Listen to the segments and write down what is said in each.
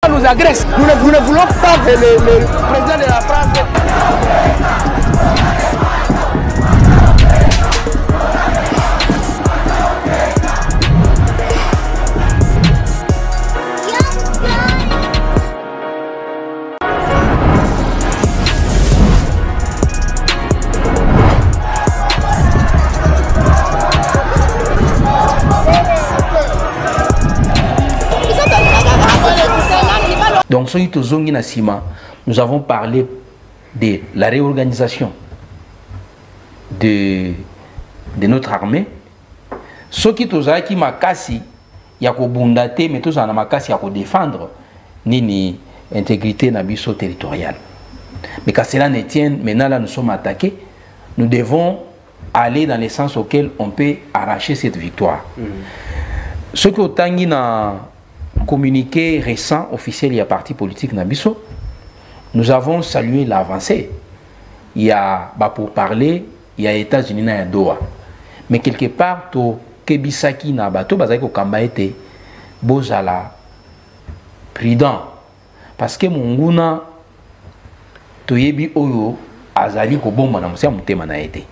nous agresse. Nous ne voulons pas que le président de la France... Donc, nous avons parlé de la réorganisation de notre armée. Ce qui est makasi, il y a que mais tout en makasi, il y a défendre ni intégrité nabiso territoriale. Mais quand cela ne tient, maintenant là nous sommes attaqués, nous devons aller dans le sens auquel on peut arracher cette victoire. Ce qui est dans communiqué récent officiel, il y a parti politique Nabiso, nous avons salué l'avancée. Il y a pour parler, il y a États-Unis et Doha. Mais quelque part, to kebisaki na bato bazaki kamba été bozala prudent parce que monguna toyebi oyo azali ko bomba na musia mutema na été.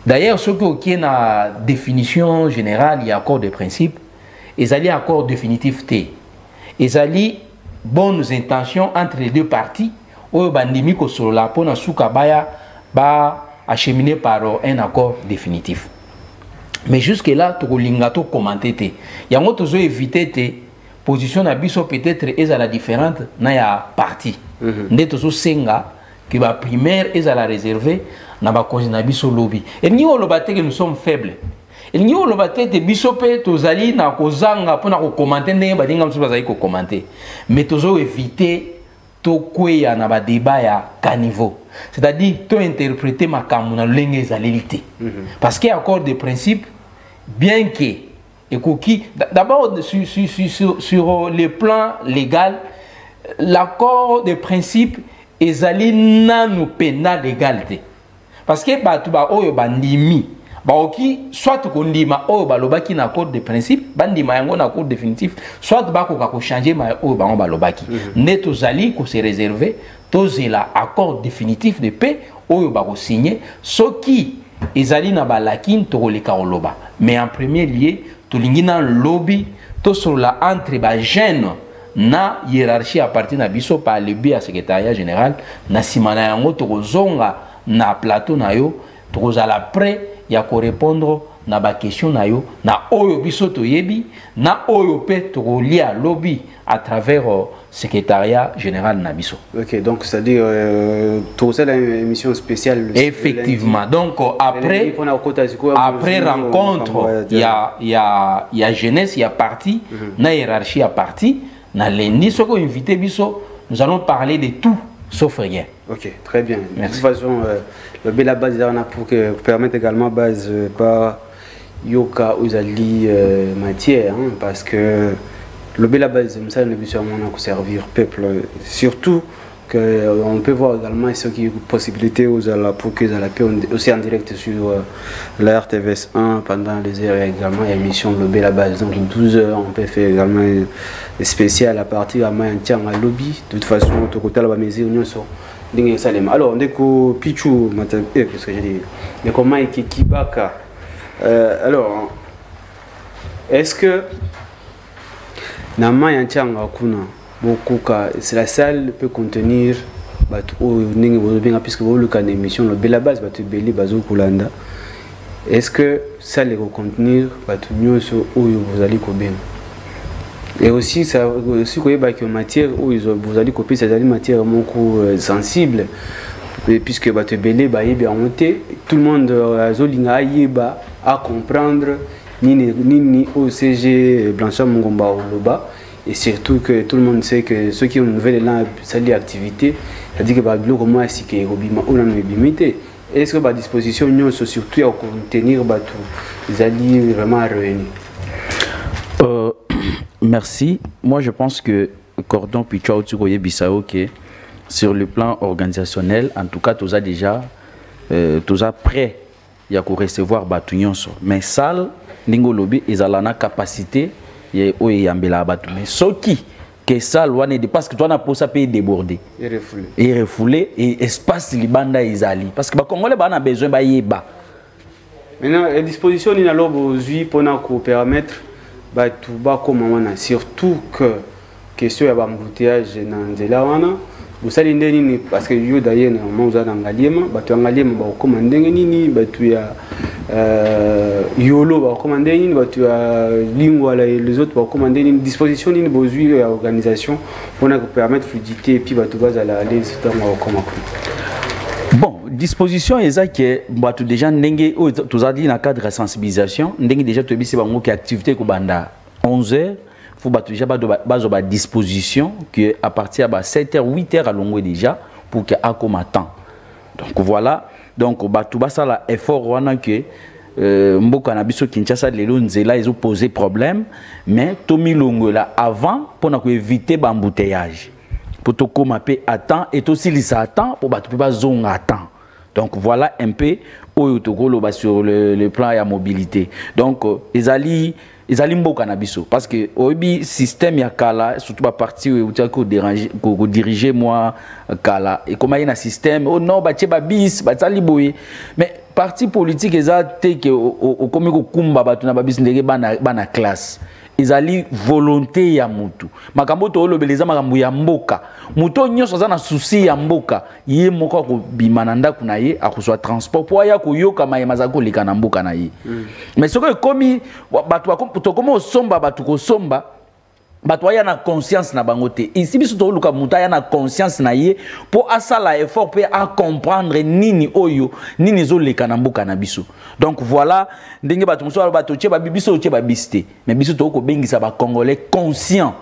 D'ailleurs, ce qui est na définition générale, il y a accord de principe. Ils allaient accord définitif T. Ils allaient bonnes intentions entre les deux parties. Au bandimi ko sur la pona souka baya ba acheminé par un accord définitif. Mais jusque là, tu lingato commenter T. Yango tozo éviter T. Position na biso peut-être est à la différente na ya partie. Ndé tozo senga que ba primaire est à la réserver na ba cause na biso lobby. Et ni o lobate que nous sommes faibles. Il n'y a pas de bisope tozali na kozanga pour na commenter ndenge badinga msusu bazali ko commenter mais tozo éviter to kweya na ba débat ya caniveau, c'est-à-dire to interpréter makambo na lenge ezalilité parce qu'il y a accord de principe bien que ekoki d'abord sur le plan légal l'accord de principe ezali nanu pénal légalité parce que batu ba oyo bandimi baoki soit kondima oyo balobaki na code de principe bandima yango na code définitif soit bakoka ko changer ma oyo bango balobaki neto zali ko se réserver tozela accord définitif de paix oyo bako signer soki ezali na balakin tokoleka oloba mais en premier lieu tolingi na lobby to sur la entre ba jeune na hiérarchie à partir na biso par le biais à secrétariat général na simana yango tokozonga na plateau na yo tokozala prêt ya ko répondre na ba question na yo na oyo biso toyebi na oyo pe to lia lobby à travers secrétariat général na biso. OK, donc c'est à dire tout ça une émission spéciale effectivement. Donc après rencontre il y a jeunesse, il y a parti na hiérarchie à parti na lundi ce qu'on invité biso nous allons parler de tout sauf rien. Ok, très bien. Merci. De toute façon, le bel base pour permettre également base par Yoka Uzali matière, hein, parce que le bel base, ça ne peut sûrement servir peuple. Surtout qu'on peut voir également ce qui est possibilité pour que la paix aussi en direct sur la RTVS 1 pendant les heures également émission le bel base. Donc 12 heures, on peut faire également spécial à partir de maintien à lobby. De toute façon, tout côté la mesure union sur alors, on est que Pichou, qu'est-ce que j'ai dit? Mais comment est Kibaka? Alors, est-ce que Nama Yanchanga Kuna, c'est la salle peut contenir, puisque vous avez une émission, le Bela base, Beli Bazo Kulanda. Est-ce que ça les contenir, vous allez combien? Et aussi, ça aussi que matière où vous allez copier ces matières sensibles, puisque tout le monde à comprendre ni OCG Blanchard Mungomba Oloba, et surtout que tout le monde sait que ceux qui ont une nouvelle activité, c'est-à-dire que comment est-ce que est-ce que la disposition surtout à contenir les alliés vraiment réunis? Merci. Moi, je pense que Cordon Pichou Tsukoye Bissau, sur le plan organisationnel, en tout cas, tout ça déjà, tout ça prêt, il y a qu'à recevoir Batunion. Mais salle, Ningo Lobby, ils ont la capacité, il y a Batu. Mais ce qui, que ça loi ne parce que toi na posa payer déborder et refoulé et espace libanda izali parce que ba congolais ba na besoin ba yeba. Maintenant les dispositions ni na lobo zui pona ko permettre ba tout ba comme on a surtout que question ya ba embouteillage na nzela wana usali ndeni parce que yo d'ailleurs normalement za ngaliema ba to ngaliema ba ko mandenge nini ba tu ya yolo ba commander une voiture lingua les autres ba commander une disposition d'une besoin organisation pour permettre fluidité et puis ba tout base à aller dans comment. Bon, disposition est que bato déjà ndenge tous a dit dans cadre de sensibilisation ndenge déjà to bisi bango ki activité ko banda 11h faut bato déjà bazo ba disposition que à partir de 7h 8h à longue déjà pour que a comme temps. Donc voilà. Donc, bato basala effort wana que mboka na biso Kinshasa lelo nzela ils ont posé problème mais tomi longo là avant pour na éviter l'embouteillage pour to koma pe attend et aussi les attend pour bato pas zonga attend. Donc voilà un peu oyo to koloba sur le plan ya mobilité. Donc ezali mboka na biso parce que obi système ya kala surtout ba parti où tu as ko diriger moi kala et comment il y a un système oh non ba tcheba bis ba tsali boye mais parti politique ezate que au komi ko kumba ba tuna ba bis ndenge bana classe ezali volonté ya mutu makambo to olobeleza makambo ya mboka muto nyonso za na souci ya mboka ye moko ko bimana ndaku na ye akuswa transport po ya ko yoka mayema za ko leka na mboka na ye mais soko komi batu to komo somba batu ko somba batu ya na conscience na bango te ici biso to luka muta ya na conscience na ye po asala effort pe a comprendre nini oyo nini zo leka na mboka na biso. Donc voilà ndenge batu muso batu che ba biso che ba biste mais biso to ko bengisa ba congolais conscient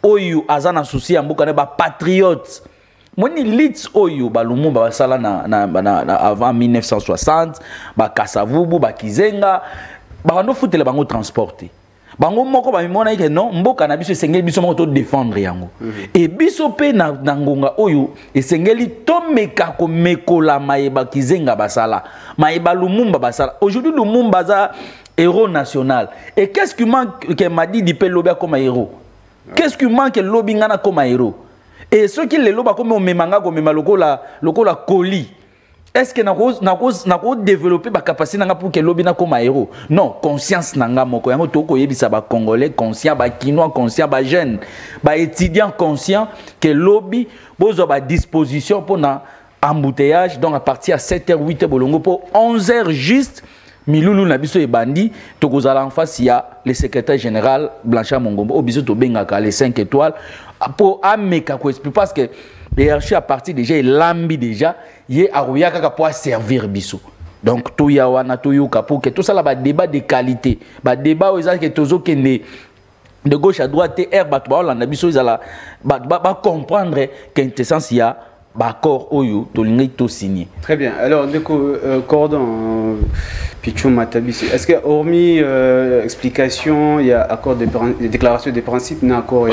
oyo azana souci ya mboka na ba patriote moni leads oyo ba lumumba ba sala na avant 1960 ba Kasavubu ba Kizenga ba ndo futele bango transporter bango moko ba mimona ke non mboka na biso esengeli biso moko to défendre yango et biso pe na ngonga oyo esengeli to meka ko mekola mayeba Kizenga basala mayeba Lumumba basala. Aujourd'hui Lumumba za héros national et qu'est-ce qui manque que Madi di pe lobia comme héros, qu'est-ce qui manque lobi ngana comme héros et ceux qui le loba comme o memanga ko mema lokola colis. Est-ce que nous développer la capacité pour que l'obina comme héros? Non, conscience nanga moko yango toko yebisa ba congolais conscient, ba kinois conscient, ba jeune, ba étudiant conscient que lobby bozo ba disposition pour na embouteillage donc à partir à 7h 8h bolongo pour 11h juste milulu na biso e bandi tokozala en face il y a le secrétaire général Blanchard Mongombo obiso to bengaka les 5 étoiles pour ameka ko expliquer parce que hiérarchie à partir déjà lambi déjà yé arouya kaka pour servir biso. Donc tout ya wana to yoka pour que tout ça là ba débat de qualité ba débat aux que tozo kende de gauche à droite et ba to ba landa biso izala ba comprendre qu'intessence ya ba accord oyo to lingi to signé. Très bien. Alors cordon Pichou Matabisi, est-ce que hormis explication il y a accord de déclaration des principes n'a accord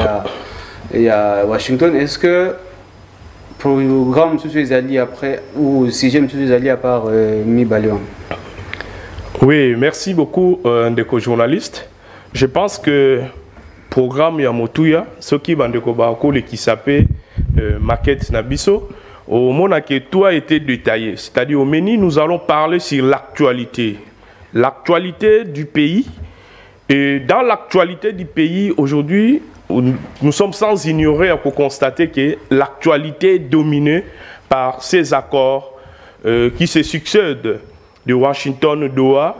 il y a Washington, est-ce que programme sous les alliés après ou si j'aime sous les alliés à part Mi Balion? Oui, merci beaucoup Ndeko journaliste. Je pense que programme Yamotuya, ce qui va qui s'appelle maquette Nabiso, au moment que tout a été détaillé. C'est-à-dire au menu, nous allons parler sur l'actualité. L'actualité du pays. Et dans l'actualité du pays aujourd'hui, nous sommes sans ignorer pour constater que l'actualité est dominée par ces accords qui se succèdent de Washington, Doha.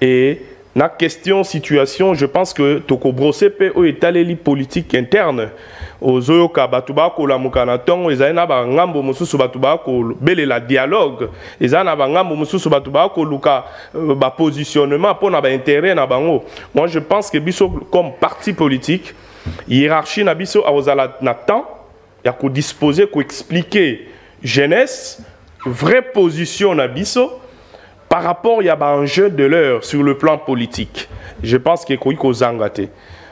Et la question, situation, je pense que Toko Brossepe est allé les politiques internes. Aux Oyoka Batubako, la Mukanaton, ils ont un ngambo mususu Batubako, belle la dialogue. Ils ont un ngambo mususu Batubako, Luka, positionnement pour n'avoir intérêt na bango. Moi, je pense que Bisso, comme parti politique, hiérarchie na biso awozala na temps ya ko disposer ko expliquer jeunesse vraie position na biso par rapport ya ba enjeu de l'heure sur le plan politique. Je pense que ko zangate.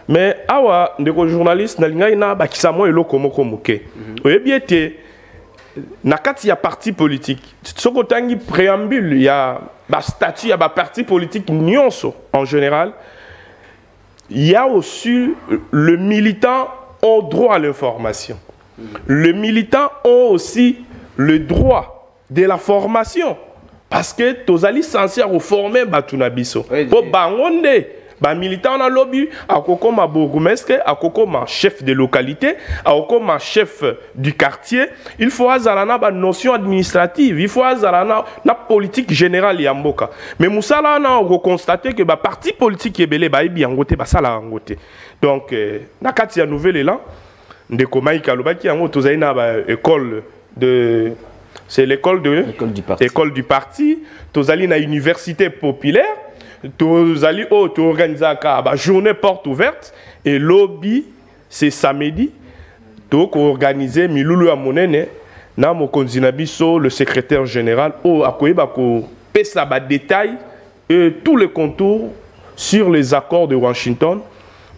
Mais awa ndeko journaliste na linga ina ba kisamo eloko moko moke. Oyebiete na kati ya parti politique. Soko tangi préambule ya ba statut ya ba parti politique nyonso en général. Il y a aussi le militant ont droit à l'information. Les militants ont aussi le droit de la formation. Parce que tozali censé former Batunabiso. Pour bangonde, ba militant na lobby, akokoma bourgmestre, akokoma chef de localité, akokoma chef du quartier, il faut azalana ba notion administrative, il faut azalana na politique générale yamboka. Mais musala na reconstater que ba parti politique yebele ba ibi angote ba sala angote. Donc na kati ya nouvelle élan ndeko Maïka lobaki yango tozali na ba école de c'est l'école du parti. Tozali na université populaire. Tozali organiser une journée porte ouverte. Et lobby, c'est samedi. Donc organiser Milulu Amonene, na mokonzi na biso le secrétaire général akoyeba ko pesa ba détail et tous les contours sur les accords de Washington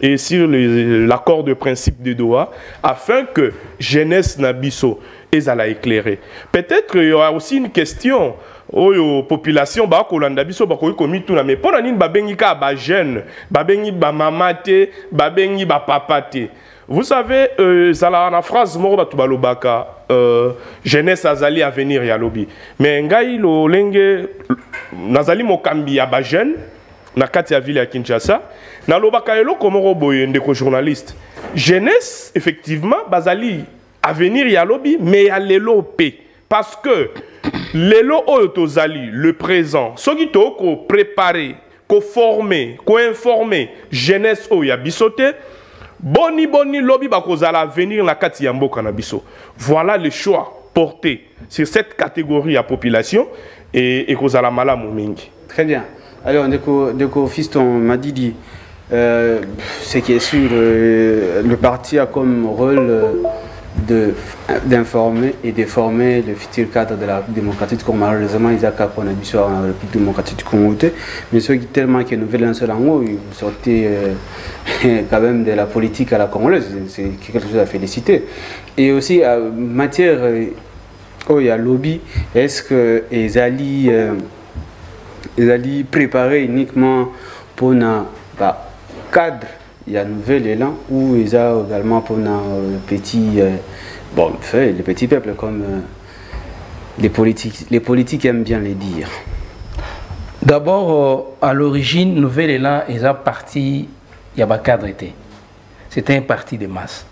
et sur l'accord de principe de Doha afin que jeunesse na biso ezala éclairé. Peut-être il y aura aussi une question aux populations ba kolanda biso ba koyi komi tuna mais pona nini babengi ka ba jeune babengi ba mamate babengi ba papate. Vous savez zala na phrase moko ba tubalobaka jeunesse azali avenir ya lobi mais ngai lo lenge nazali mokambi ya ba jeune na kati ya ville ya Kinshasa na lobaka eloko moko boye ndeko journaliste jeunesse effectivement bazali avenir ya lobby mais ya lelo pe parce que lelo oyotozali le présent soki to ko préparer ko former ko informer jeunesse o ya bisote boni lobby bakozala venir na kati ya mboka na biso. Voilà le choix porté sur cette catégorie ya population et kozala malamu mingi. Très bien. Alors Ndeko Fiston Madidi, ce qui est sûr, le parti a comme rôle d'informer et de former le futur cadre de la démocratie du Congo. Malheureusement, ils ont qu'à prendre habitué à la République démocratique du Congo. Mais ceux qui tellement qui est nouvelle en ce langue, ils sortaient quand même de la politique à la congolaise. C'est quelque chose à féliciter. Et aussi, en matière, il y a lobby, est-ce que les alliés préparés uniquement pour un cadre, il y a un nouvel élan où ils ont également pour le petit, les petits peuples comme les politiques aiment bien les dire. D'abord, à l'origine, nouvel élan, ils ont parti, il y a un cadre été. C'était un parti de masse.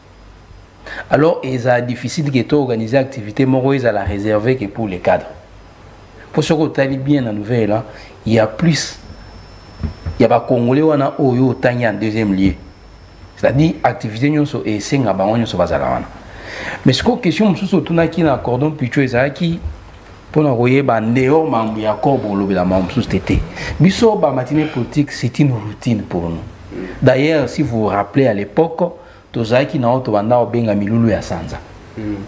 Alors, ils ont difficile de organiser l'activité, mais ils ont la réserver que pour les cadres. Pour ce que tu bien dans nouvel élan, il y a plus. Il y a des Congolais qui ont en deuxième lieu. C'est-à-dire l'activité est 5 à mais ce que question surtout qui na cordon picho ezaki pour envoyer ba néo membre ya corps lobe la membre société biso ba matinée politique c'est une routine pour nous. D'ailleurs si vous vous rappelez à l'époque tozaki na auto banda obenga milulu ya sanza.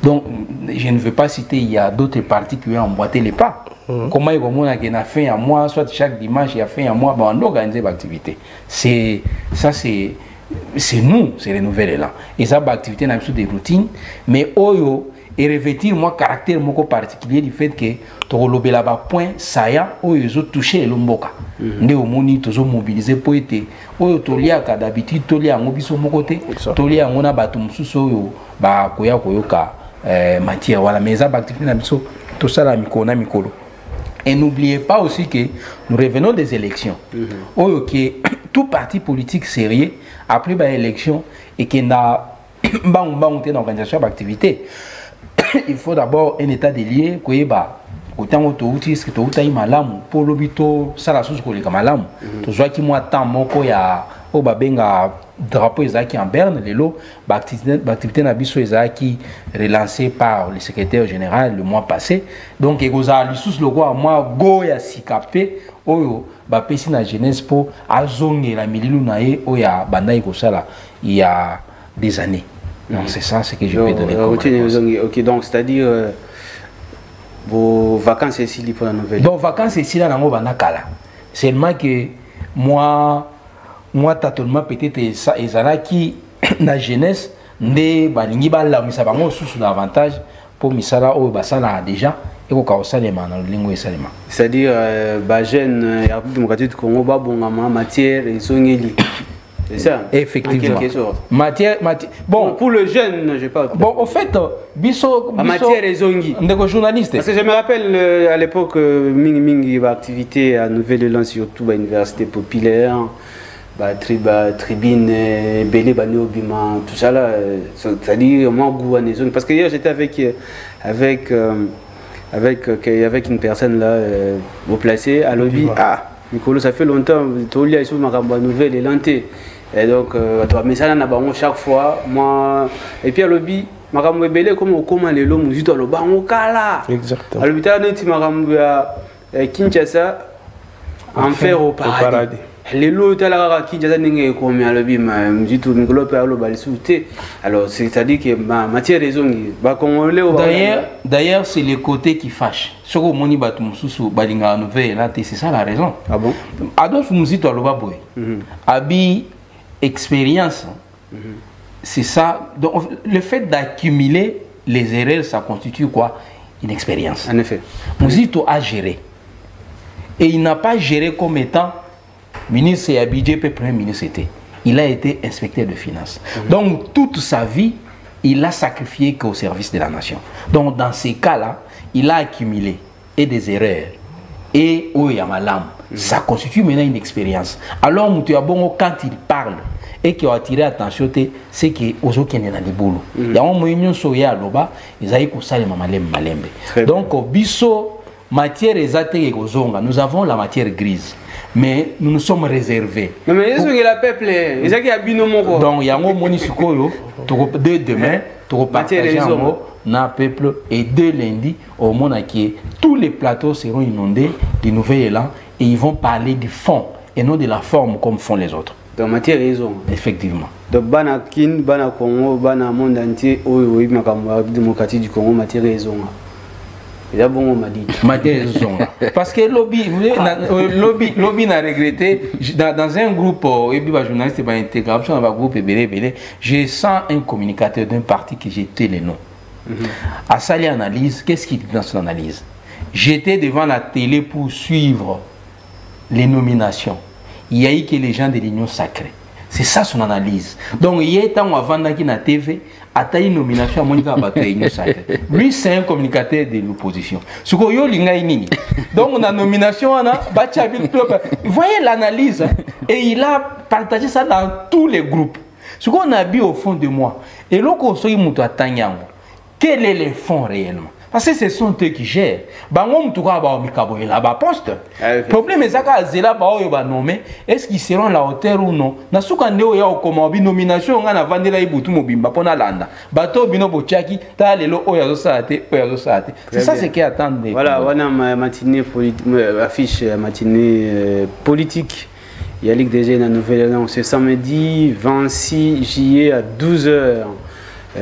Donc je ne veux pas citer, il y a d'autres partis qui ont emboîté les pas. Comment ils vont a fait un mois, soit chaque dimanche il y a fait un mois, on organise l'activité. C'est ça, c'est nous, c'est les nouvelles élan. Et ça, l'activité n'a pas des routines, mais oyo et revêtir moi caractère moko particulier du fait que to lobé là-bas point saillant oyo ils ont touché le mboka. Ndé au moni to mobiliser pour être oyo to lia ka d'habitude to lia ngobiso moko te to lia ngona batu mususu oyo ba koya koyoka matière voilà mais ça activité na biso tout ça la mikolo. Et n'oubliez pas aussi que nous revenons des élections. Que tout parti politique sérieux, après l'élection, et qu'il n'a pas une organisation d'activité, il faut d'abord un état des lieux, autant que tu as eu malam, pour l'obito, ça la chose que tu as malam. Tu vois qu'il y a tant de drapeau qui en Berne, l'activité Nabiso qui relancée par le secrétaire général le mois passé. Donc, il y a le roi, moi, Goya Sikapé, Oyo, Bapesi na jeunesse pour azonge la mililu nae, Oya, Bandaï Kosala, il y a des années. Donc, c'est ça ce que je vais donner. Ok, donc, c'est-à-dire, vos vacances ici pour la nouvelle. Bon, vacances ici, là, on va nakala. Seulement que moi, tâtonnement peut-être ezala qui na jeunesse ne balingi bala misaba ngo susu davantage pour misala o basala déjà et ko ka osalema na lingo esalema. C'est-à-dire ba jeune ya République démocratique du Congo ba bongama matière ezongeli C'est ça. Effectivement. En quelque sorte. Matière, bon, Pour le jeune, je sais pas. bon, au fait, biso, En matière raisongi. ndeko journaliste. Parce que je me rappelle à l'époque, Ming activité à Nouvelle-Élan, surtout à l'université populaire, tribune, Belé, Baniobima, tout ça là. C'est-à-dire, moi, goût à raison. Parce que hier, j'étais avec une personne là, au placé, à lobby. Ah, Nicolas, ça fait longtemps, tu as eu ma Nouvelle-Élan. Et donc, mais ça, chaque fois, moi, et puis à lobby, makambo ebele comme okoma lelo muzito aloba ngokala exactement alobita neti makambo ya Kinshasa enfer au paradis lelo tala Kinshasa ninge komi alobi muzito ngolo pe aloba lisute. Alors c'est-à-dire que matière raison ba congolais d'ailleurs c'est le côté qui fâche soko moni batu mususu balinga nouvelle là c'est ça la raison. Ah bon? Adolphe muzito aloba boy abi expérience. C'est ça. Donc, le fait d'accumuler les erreurs, ça constitue quoi? Une expérience. En effet. Mouzito a géré. Et il n'a pas géré comme étant ministre et Abidjan, premier ministre était. Il a été inspecteur de finances. Donc, toute sa vie, il a sacrifié qu'au service de la nation. Donc, dans ces cas-là, il a accumulé et des erreurs et Oyamalam. Ça constitue maintenant une expérience. Alors, Moutouabongo, quand il parle, et qui ont attiré l'attention, c'est que Ozo qui est dans les boulots. Il y a un moyen soya à l'oba, ils ont eu ça les malembe. Donc, au biso, matière exacte et Ozonga, nous avons la matière grise. Mais nous nous sommes réservés. Non, mais est-ce que la peuple est binomo? Donc, il y a un moment où de demain, tu vas partager un mot dans le peuple et de lundi, au monde qui tous les plateaux seront inondés du nouvel élan et ils vont parler du fond et non de la forme comme font les autres. Donc matière raison. Effectivement. Donc bana kin, bana Congo, bana monde entier, oui makambo démocratie du Congo matière raison. Et là bon on m'a dit. Matière raison. Parce que lobby n'a regretté dans un groupe et puis journaliste ba intégration dans un groupe belé, je sens un communicateur d'un parti que j'étais les noms. À ça l'analyse, qu'est-ce qu'il dit dans son analyse? J'étais devant la télé pour suivre les nominations. Il y a eu que les gens de l'Union sacrée. C'est ça son analyse. Donc, il y a tant avant dans la TV, à ta nomination à Monica Abato et l'Union sacrée. Lui, c'est un communicateur de l'opposition. Ce qu'on y donc, on a nomination, on a vous voyez l'analyse. Et il a partagé ça dans tous les groupes. Ce qu'on a vu au fond de moi. Et là, quel est le fond réellement? Parce que ce sont eux qui gèrent. Le problème est que est-ce qu'ils seront à la hauteur ou non? Nomination, c'est ça ce qui attend. Voilà, on a ma matinée affiche matinée politique. Il y a Ligue des Jeunes à Nouvelle-Élan, c'est samedi 26 juillet à 12h.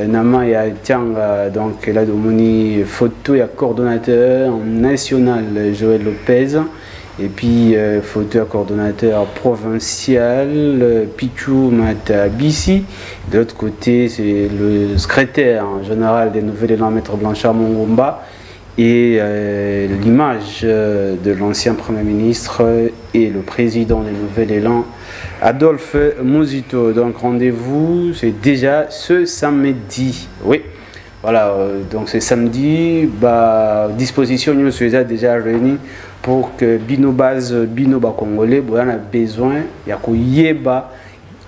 Nama ya Tianga, donc là de photo et coordonnateur national Joël Lopez et puis photo et coordonnateur provincial Pichou Matabisi. De l'autre côté c'est le secrétaire général des Nouvelles-Élan Maître Blanchard Mongomba et l'image de l'ancien Premier ministre et le président des Nouvelles-Élan Adolphe Muzito. Donc rendez-vous, c'est déjà ce samedi. Oui, voilà, donc c'est samedi. Disposition nous sommes déjà réunis pour que Bino Congolais, on a besoin, il y a Yeba,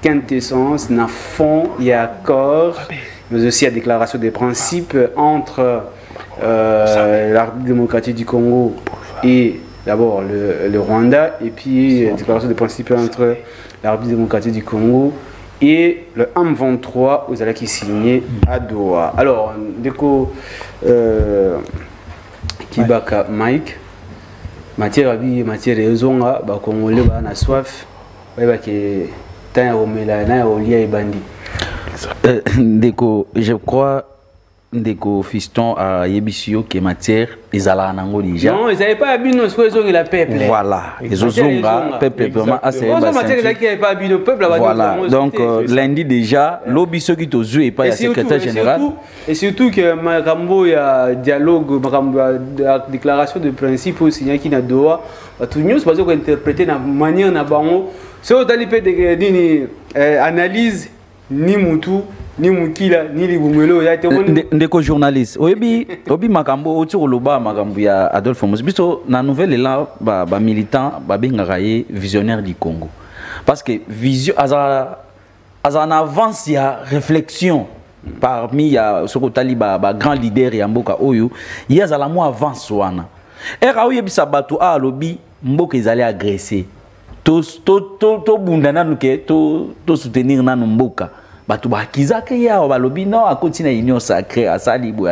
quintessence, na fond, il y a accord, mais aussi la déclaration des principes entre la République démocratique du Congo et d'abord le Rwanda, et puis la déclaration des principes entre la République démocratique du Congo et le M23 aux qui signé à Doha. Alors, déco Kibaka Mike, matière raison, Congolais a soif, déco, je crois ndeko fiston à Yebisio qui matière ils allaient en ango déjà non ils n'avaient pas abîmé ce qu'ils ont la peuple voilà ils ont peuple vraiment assez voilà donc lundi déjà l'obiso qui tozu et pas le secrétaire général et surtout que makambo ya dialogue makambo ya déclaration de principe aussi qui na doa tout nous parce qu'on interpréter na manière na bango c'est au dalipe de analyse ni mutu ni mukila ni libumelo ya te ndeko journaliste obi makambo oti koloba makambo ya Adolphe Muzibiso na nouvelle là ba militant ba bengaka ye visionnaire du Congo parce que vision aza en avance ya réflexion parmi ya soko taliba ba grand leader ya mboka oyo ya za la mo avance wana era oyebisa bato a lobi mboka ezali agresser to bunda nanu ke to soutenir nanu mboka bato bakizaka ya balobi non akoti na union sacrée asalibu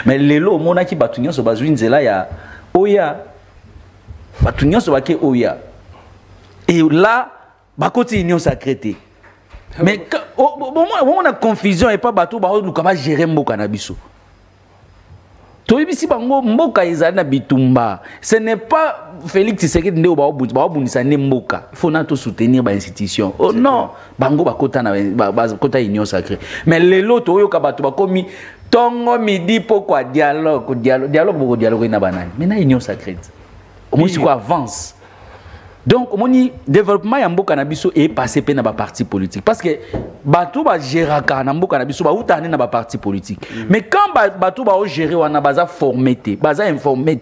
mais lelo mona ki bato nyonso bazwi nzela ya oya bato nyonso bake oya et là bakoti union sacrée mais on a confusion et pas bato ba luka ba gérer mboka na biso toyebisi bango mboka ezali na bitumba ce n'est pas Félix Tshisekedi ndeo ba obundisa ne mboka il faut na to soutenir ba institution oh non bango bakota na bakota union sacrée mais lelo to yoka bato bakomi tongo midi pourquoi dialogue na banani mais na union sacrée au moins quoi avance donc moni développement ya mboka na biso est passé pe na ba parti politique parce que bato ba géraka na mboka na biso ba utane na ba parti politique mais quand bato ba gérer wana baza formé baza informé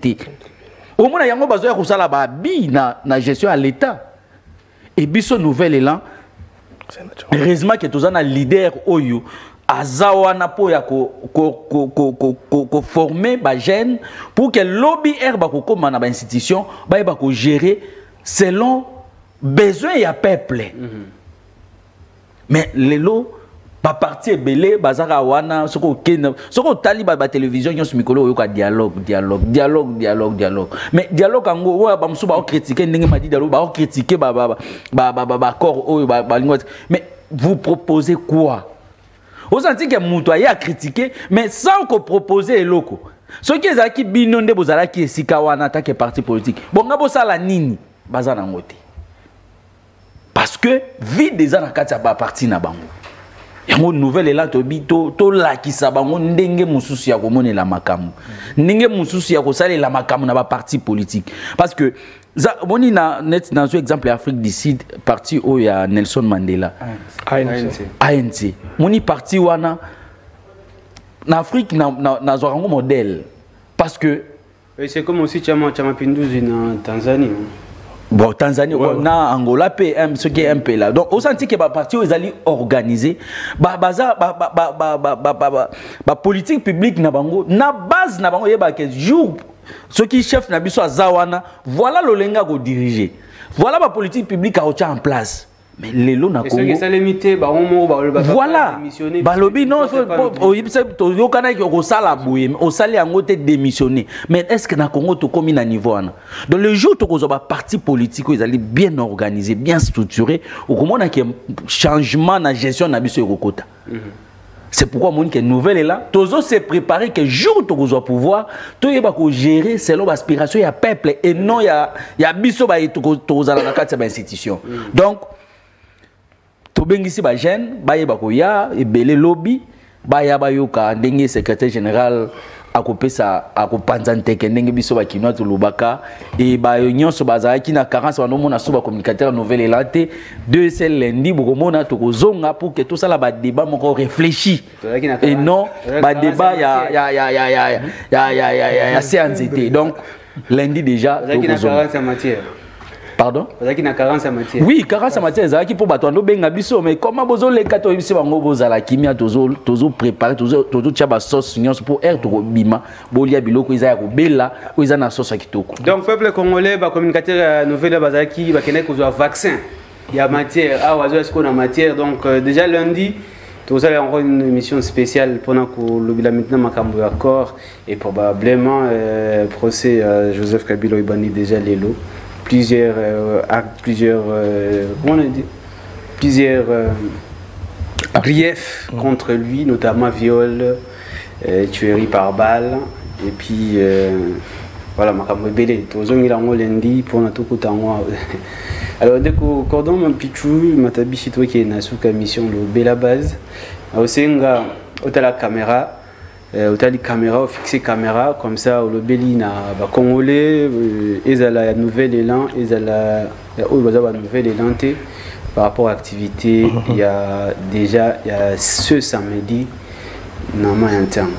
au moins yango bazo ya kusala ba bi na gestion à l'état et biso nouvelle élan heureusement que tozana leader oyo azawana po ya ko former ba jeune pour que lobby herba ko koma na ba institution ba ko gérer selon besoin ya peuple mais lelo ba parti belé bazaka wana soko tali ba télévision nyonso mikolo oyo ka dialogue mais dialogue ngo wa ba musuba o critiquer ndenge madi dialogue ba o critiquer ba corps oyo ba lingwa mais vous proposez quoi vous sentez que muto ya critiquer mais sans que proposer eloko ce qui ezaki bino nde bozala ki esika wana ta que parti politique bonga bosala nini bazana ngote parce que vide déjà na kati ya ba parti na bango yango nouvelle là to la kisa bango ndenge mususu ya komone la makamu ndenge mususu ya kosala la makamu na ba parti politique parce que boni na net dans un exemple Afrique du Sud parti o ya Nelson Mandela ANC moni parti wana na Afrique na zorango modèle parce que c'est comme aussi Chama Pinduzi na Tanzanie. Bon, Tanzanie, na Angola, ce qui est un peu là. Donc, au senti que les partis ils allaient organiser, politique publique na bango, na base na bango yeba que jour ce qui chef na biso zawana, voilà le lenga go diriger. Voilà la politique publique à en place. Mais les lots na Congo. Ça limité ba voilà. Balobi non au yo kana ko sala boye, au sala yango te démissionner. Mais est-ce que na Congo to komi na niveau ana? Dans le jour to ko ba parti politique ils allaient bien organisé, bien structuré, au komona que changement na gestion na biso ekokota. C'est pourquoi mon que nouvelle est là. Tozo se préparer que jour to ko pouvoir, to yeba ko gérer selon aspiration ya peuple et non ya biso ba to za na kati ba institution. Donc tobengisi ba jeune ba yeba ko ya ebele lobby ba ya ba yoka ndenge secrétaire général akopesa akopanza nteke ndenge biso ba kinwa to lubaka et ba nyonso bazala ki na carence wana mona so ba communicateur nouvelle elate de ce lundi bokomona to kozonga pour que tout ça là ba débat moko réfléchi et non ba débat ya CNZT donc lundi déjà to kozonga pardon? Parce na carence en matière. Oui, carence en matière, c'est pour battre benga biso mais comment bozo les kato bisi bango bozala kimia tozo préparer tozo tchaba sauce nyonso pour air to bima bolia biloko izaya ko bela ko izana sauce kitoko. Donc peuple congolais ba communicateur nouvelle bazaki ba kene ko vaccin. Il y a matière, ah wazo est-ce qu'on a matière donc déjà lundi vous allez encore une émission spéciale pendant que le bilan maintenant makambo accord et probablement procès Joseph Kabila Ibani déjà les lots. Plusieurs griefs contre lui, notamment viol, tuerie par balle, et puis voilà, makambo belé, tozongi lango lendi pour na tukuta ngwa. Alors dès que cordon mon pichou matabishi toi qui est na suka mission le bela base, osenga otala caméra, otali caméra, fixer caméra comme ça le beli na ba congolais ezala ya nouvel élan, ezala ba nouvel élan par rapport à l'activité, il y a déjà ce samedi na Mayantanga.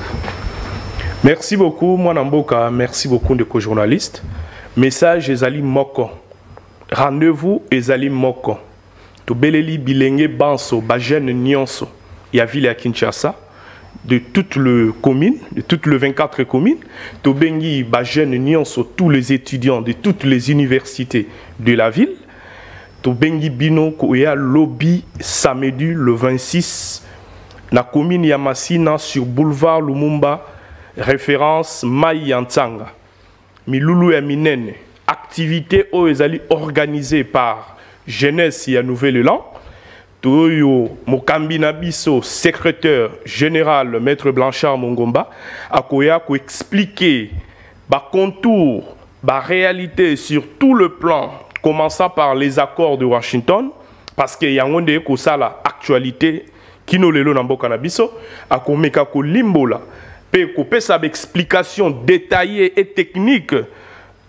Merci beaucoup, moi Namboka, merci beaucoup de co-journalistes. Message Ezali Moko. Rendez-vous Ezali Moko. To beleli bilenge banso, bajene nyonso. Ya ville à Kinshasa, de toutes les communes, de toutes les 24 communes. To bengi bajene nyonso, tous les étudiants de toutes les universités de la ville. To bengi bino koya lobby samedi le 26 na commune ya Masina sur boulevard Lumumba. Référence Mayantanga. Milulu ya minene. Activité ezali organisée par Jeunesse et Nouvel Élan. Toyo Mokambi Nabiso, secrétaire général Maître Blanchard Mongomba, akoya ko expliquer ba contour, ba réalité sur tout le plan, commençant par les accords de Washington, parce que yangonde ko sala actualité kino lelo na mboka na biso, akomeka ko limbola. Peut sa explication détaillée et technique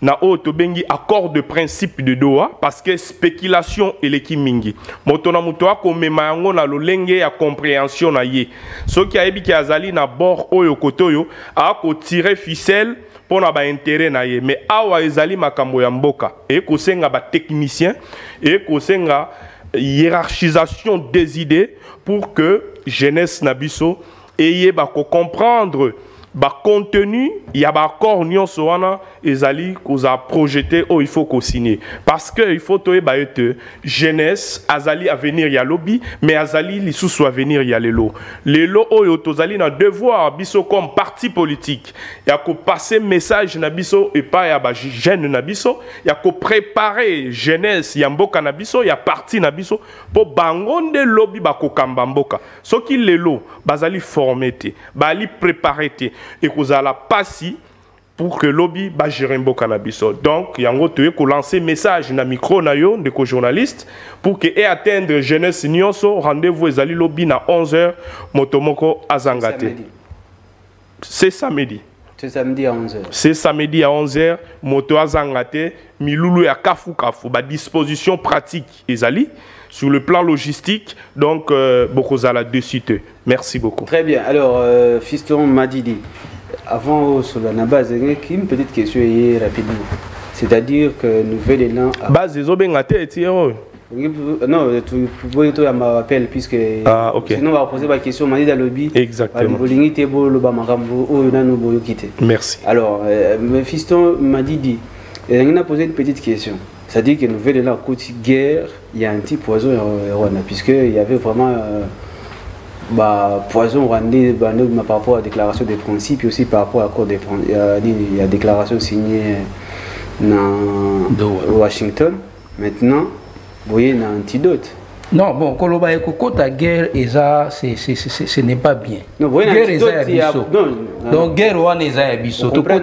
na bengi accord de principe de Doha parce que spéculation et l'équimingi. Motona mutoa komema yango na lolenge ya compréhension na ye. Ce qui a ebi ki azali na bord oyo kotoyo a ko tirer ficelle pour na ba intérêt na ye. Mais awa ezali makambo ya mboka et ko senga ba technicien et ko senga hiérarchisation des idées pour que jeunesse nabiso ayez ba comprendre ba contenu ya ba accord nyonso wana ezali koza projeté il faut ko signer parce que il faut toye ba ete jeunesse azali à venir ya lobby mais azali lisusu à venir ya lelo oyo tozali na devoir biso comme parti politique ya ko passer message na biso et pas ya ba jeune na biso ya ko préparer jeunesse ya mboka na biso ya parti na biso po bangonde lobby ba ko kamba mboka soki lelo bazali formé te bali préparer te et qu'on a la passi pour que lobby ba gérer mboka na biso. Donc yango toye ko lancer message na micro na yo de ko journaliste pour que et atteindre jeunesse nyonso rendez-vous ezali lobby na 11h motomoko azangate. C'est samedi. C'est samedi à 11h. C'est samedi à 11h moto azangate milulu ya kafu ba disposition pratique ezali sur le plan logistique, donc beaucoup à la dessus. Merci beaucoup. Très bien. Alors, Fiston Madidi, avant sur la base, une petite question rapidement. C'est-à-dire que Nouvel Élan. Base des obégatés, non, tu peux m'appeler puisque. Ah, ok. Sinon, on va poser la question. Madidi à lobby. Exactement. Merci. Alors, Fiston Madidi, il a posé une petite question. C'est-à-dire que Nouvel Élan, côté guerre, il y a un petit poison rwandais, puisqu'il y avait vraiment poison rwandais par rapport à la déclaration des principes et aussi par rapport à l'accord des principes. Il y a déclaration signée dans Washington. Maintenant, vous voyez, il y a un antidote. Non, bon, Koloba Ekokota, guerre, ce n'est pas bien. Non, guerre, donc, guerre, on est à Bisso. On comprend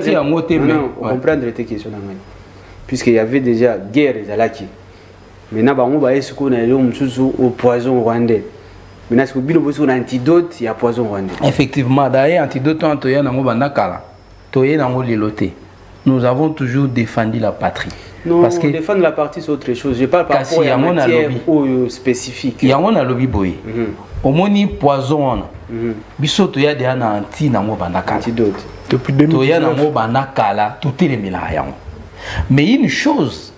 tes questions. Puisqu'il y avait déjà guerre et Zalaki. Maintenant, on va essayer au poison rwandais. Maintenant, si vous avez un antidote, il y a poison rwandais. Effectivement, d'ailleurs, antidote, nous avons toujours défendu la patrie. Non, parce que défendre la patrie, c'est autre chose. Je parle par rapport à une matière spécifique. Il y a un lobby boy. Au moins, poison. Biso, il y a des antidote. Depuis 2019. Tout est les mélanges. Mais une chose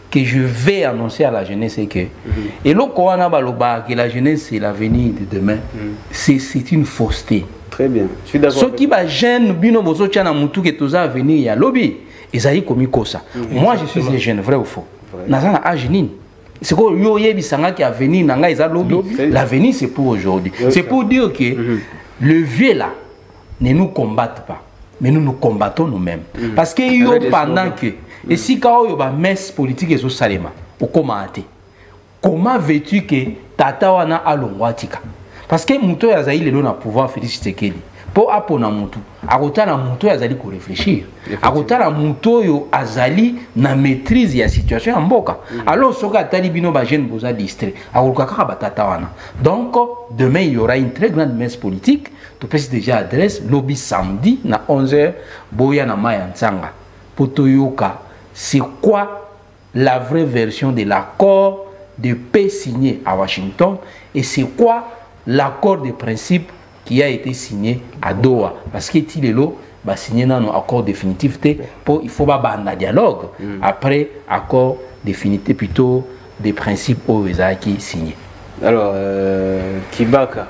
que je vais annoncer à la jeunesse, c'est que et que la jeunesse c'est l'avenir de demain, c'est une fausseté. Très bien. Je suis d'accord. Ceux qui va jeune bino bozo tchana mutu que tous à venir il y a lobby, ils aillent comme ça. Moi je suis un jeune, vrai ou faux? Nazana agenine. C'est quoi yo yebi sanga qui a venir nanga ils a lobby. L'avenir c'est pour aujourd'hui. C'est pour dire que le vieux là ne nous combatte pas. Mais nous nous combattons nous-mêmes. Parce que pendant que, et si quand il y a une messe politique et salema, comment veux-tu que Tata wana alongwatika? parce que muto ya zaï le na pouvoir Félix Tshisekedi po apona mutu akota na muto ya zali ko réfléchir akota na muto yo azali na maîtrise ya situation ya mboka alors soka atali bino ba jeune boza distrait akoluka kaka batata wana donc demain il y aura une très grande messe politique to pesi déjà adresse lobby samedi na 11h boya na maya ntsanga poto yoka c'est quoi la vraie version de l'accord de paix signé à Washington et c'est quoi l'accord de principe qui a été signé à Doha parce que Tilelo va signer un accord définitif pour il faut pas un dialogue après accord définitif plutôt des principes au qui signé. Alors Kibaka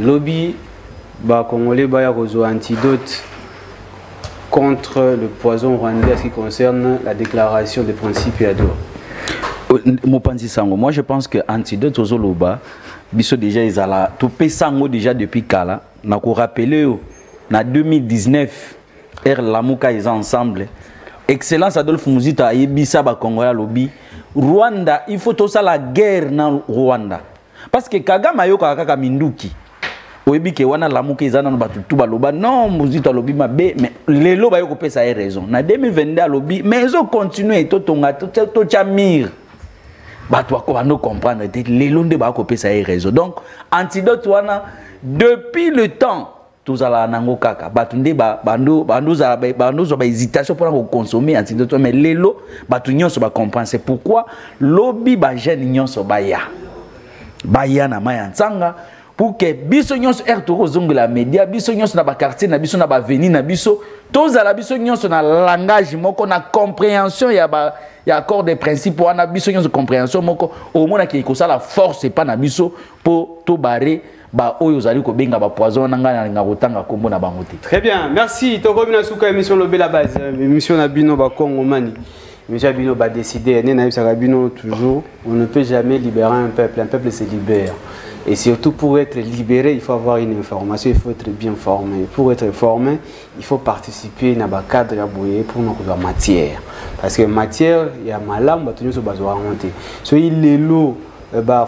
lobby ba congolais ba ya antidote contre le poison rwandais en ce qui concerne la déclaration des principes à Doha. Moi je pense que antidote aux Oloba biso déjà ils ala tout pesango déjà depuis kala na ko rappeler na 2019 Lamuka ils ensemble excellence Adolphe Muzita yebisa ba Congolais lobby Rwanda il faut tout ça la guerre na Rwanda parce que Kagame yoka kaka minduki oyebi ke wana Lamuka izana no batutu baloba non Muzita lobby mabe mais lelo ba yoko pesa raison na 2022 lobby mais ils ont continué to tonga to chamir bato bako comprendre les londes bako pesa raison donc antidote wana depuis le temps tous ala nango kaka bato nde bando za hésitation pour consommer antidote mais lelo bato nyonso ba comprendre c'est pourquoi lobby ba jeune nyonso baya na maya ntsanga pour que biso nyonso ertoko zongela media biso nyonso na ba quartier na biso na ba avenue na biso tous ala biso nyonso na langage moko na compréhension ya accord de principe wana biso nyonso compréhension moko au moins ki ko la force pas na biso pour to barrer ba oyo zali ko benga ba poison na ngana nga kotanga kombo na bango te. Très bien, merci. Toko bina suka émission lobé la base émission na bino ba Congo mani. Monsieur Bino va décider, toujours, on ne peut jamais libérer un peuple se libère. Et surtout pour être libéré, il faut avoir une information, il faut être bien formé. Pour être formé, il faut participer dans le cadre pour notre matière. Parce que matière, il y a malam, il y a besoin de monter. So il est lot,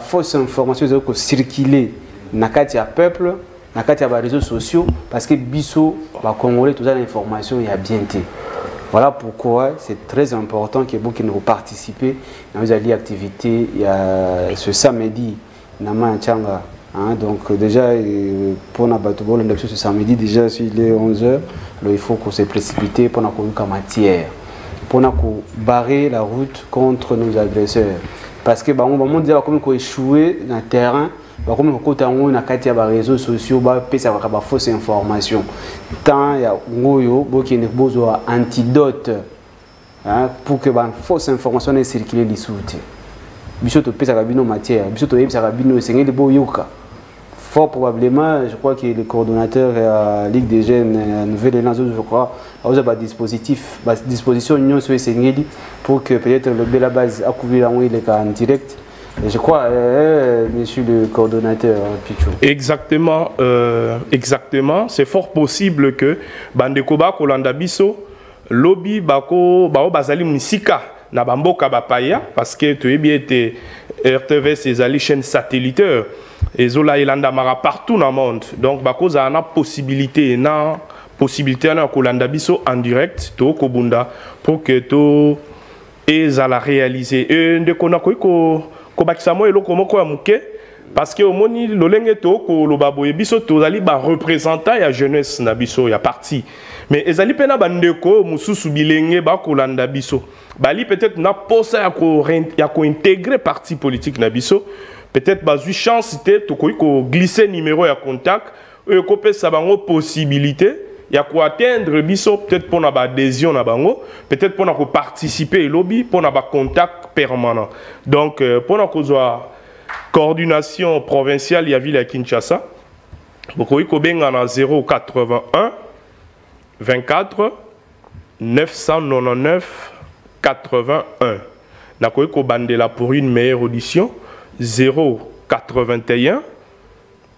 fausse information qui circuler dans le peuple, dans les réseaux sociaux, parce que biso, Congolais, toute l'information, il y a bien été. Voilà pourquoi c'est très important que vous nous participez dans les activités. Il y a ce samedi, donc déjà pour ce samedi, déjà s'il est 11h, il faut qu'on se précipite pour la matière, pour barrer la route contre nos agresseurs. Parce que on va dire comme qu'on échoué dans le terrain. Comme on a des réseaux sociaux, on a des fausses informations. Tant il y a besoin d'antidote pour que les fausses informations circulent les soutes. Bisoto pesa kabino matière, bisoto yebisa kabino sengeli boyoka. Fort probablement, je crois que le coordonnateur de la Ligue des Jeunes Nouvelle-Élan, je crois, a aussi des dispositifs, des dispositions union sur sengeli pour que peut-être le bel base a couvert en direct. Et je crois, monsieur le coordonnateur Pichou. Exactement, exactement. C'est fort possible que Bandekoba Kolanda Biso, lobby Bako Bazali Misika, na Bamboka Bapaya, parce que tu es bien été RTV, ses alliés chaînes satellitaires, et Zola Ilanda Mara partout dans le monde. Donc, Bako a une possibilité, na Kolanda Biso en direct, to Kobunda, pour que tu aies à la réaliser. Et de Konako, parce que au moni lolenge to ko lobaboye biso tozali ba représentant ya jeunesse na biso ya parti mais ezali pena bandeko mususu bilenge ba kolanda biso bali peut-être na posa ya ko intégrer parti politique na biso peut-être bazui chance te to ko glisser numéro ya contact e ko pesa bango possibilité ya ko atteindre biso peut-être pour na ba adhésion na bango peut-être pour na ko participer lobby pour na ba contact permanent donc pour na ko coordination provinciale ya ville ya Kinshasa boko iko benga na 081 24 999 81 na ko iko bandela pour une meilleure audition 081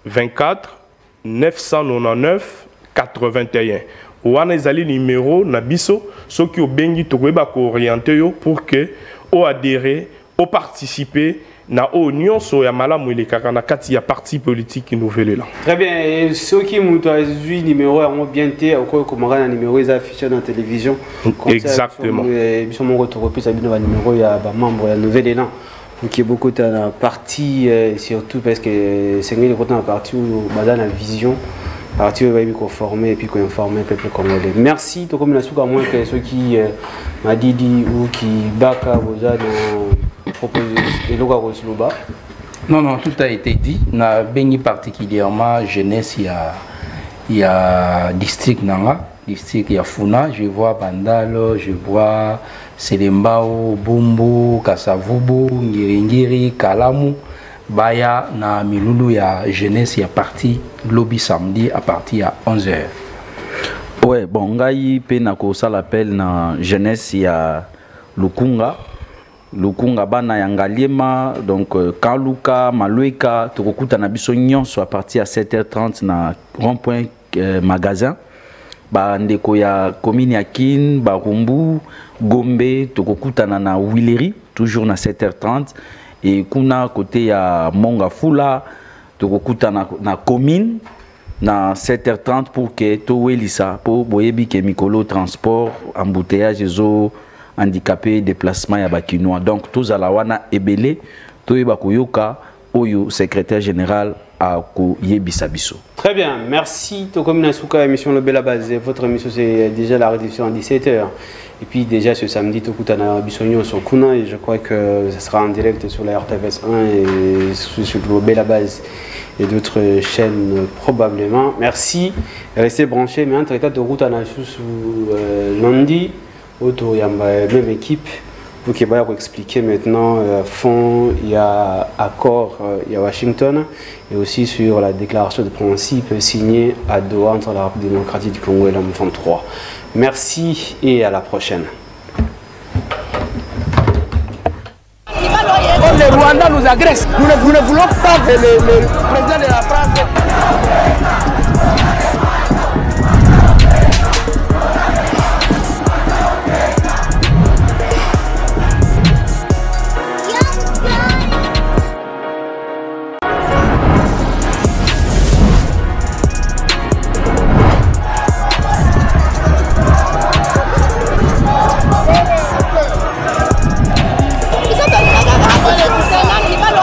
24 999 81. Wana ezali numéro na biso soki obengi tokoyeba ko orienter yo pour que o adhérer, o participer na o nyonso ya malamu ile kaka na kati ya parti politique nouvelle là. Très bien. Et ceux qui m'ont dit numéro ont bien été au comment un numéro est affiché dans la télévision. Exactement. Ils sont mon retour plus habitué à numéro il y a membre la nouvelle élan. Donc il y a beaucoup de parti surtout parce que c'est une grande partie où dans la vision parti où il va former et puis qu'on informer le peuple congolais. Merci to comme la souka moins que ceux qui m'a dit ou qui baka vous a proposé et loga Rosloba. Non, tout a été dit. Na béni particulièrement jeunesse il y a district Nanga, district Yafuna, je vois Bandalo, je vois Selembao, Bumbu, Kasavubu, Ngiringiri, Kalamu, Baya na Milulu ya jeunesse ya parti lobby samedi à partir à 11h. Ouais, bon, ngai pe na ko ça l'appel na jeunesse ya Lukunga. Lukunga bana ya Ngaliema, donc Kaluka, Malueka, tokokuta na biso nyonso à partir à 7h30 na rond-point magasin. Ba ndeko ya commune ya Kin, Barumbu, Gombe, tokokutana na Willery, toujours na 7h30. Et kuna côté ya Mongafula, tokokutana na commune na 7h30 pour que Towelisa, pour boyebi ke mikolo transport, embouteillage ezo handicapé, déplacement ya bakinois. Donc tous à la wana ebele, toyeba koyoka oyo secrétaire général à Yebisa Bisso. Très bien, merci. Tokomina Souka, émission Le Bella Base. Votre émission, c'est déjà la rediffusion à 17h. Et puis, déjà ce samedi, Tokutana Bissogno sur Kuna. Et je crois que ce sera en direct sur la RTVS 1 et sur Le Bella Base et d'autres chaînes probablement. Merci. Restez branchés. Mais en tout cas, Tokutana sous lundi, autour de la même équipe. Pour qu'il va expliquer maintenant fond, il y a accord, il y a Washington et aussi sur la déclaration de principe signée à Doha entre la République démocratique du Congo et la M23. Merci et à la prochaine. Le Rwanda nous agresse. Nous ne voulons pas que le président de la France